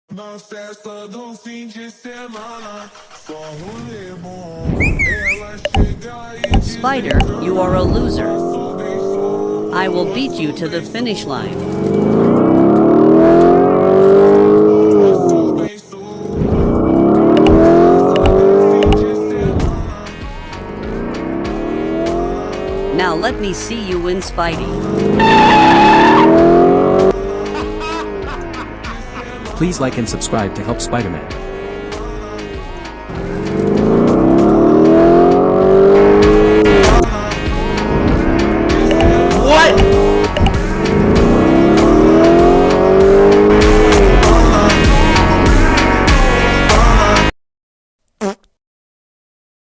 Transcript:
Na festa do fim de semana, só rolê bom. Ela chega e diz Spider, you are a loser. I will beat you to the finish line. Now let me see you win, Spidey. Please like and subscribe to help Spider-Man.